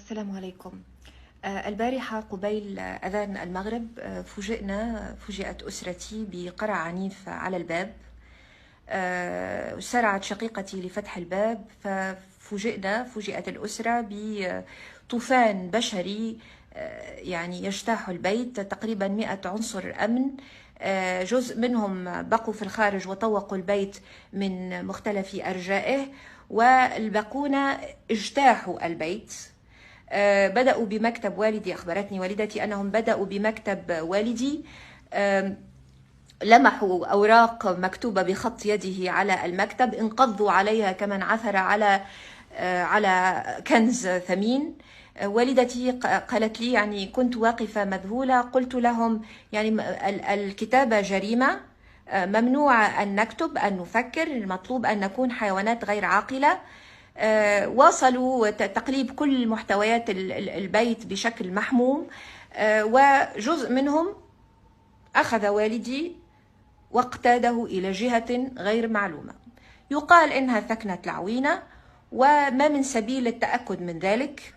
السلام عليكم. البارحة قبيل أذان المغرب فوجئت أسرتي بقرع عنيف على الباب. سرعت شقيقتي لفتح الباب، ففوجئت الأسرة بطوفان بشري يعني يجتاح البيت. تقريبا 100 عنصر أمن، جزء منهم بقوا في الخارج وطوقوا البيت من مختلف أرجائه، والباقون اجتاحوا البيت. بدأوا بمكتب والدي. أخبرتني والدتي أنهم بدأوا بمكتب والدي، لمحوا أوراق مكتوبة بخط يده على المكتب، انقضوا عليها كمن عثر على كنز ثمين. والدتي قالت لي، يعني كنت واقفة مذهولة، قلت لهم يعني الكتابة جريمة، ممنوع أن نكتب، أن نفكر، المطلوب أن نكون حيوانات غير عاقلة. واصلوا تقليب كل محتويات البيت بشكل محموم، وجزء منهم أخذ والدي واقتاده إلى جهة غير معلومة. يقال إنها ثكنة العوينة، وما من سبيل للتأكد من ذلك،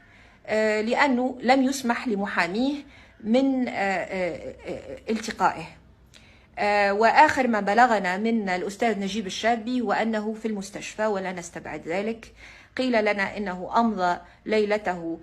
لأنه لم يسمح لمحاميه من التقائه. وآخر ما بلغنا من الأستاذ نجيب الشابي هو أنه في المستشفى، ولا نستبعد ذلك. قيل لنا إنه أمضى ليلته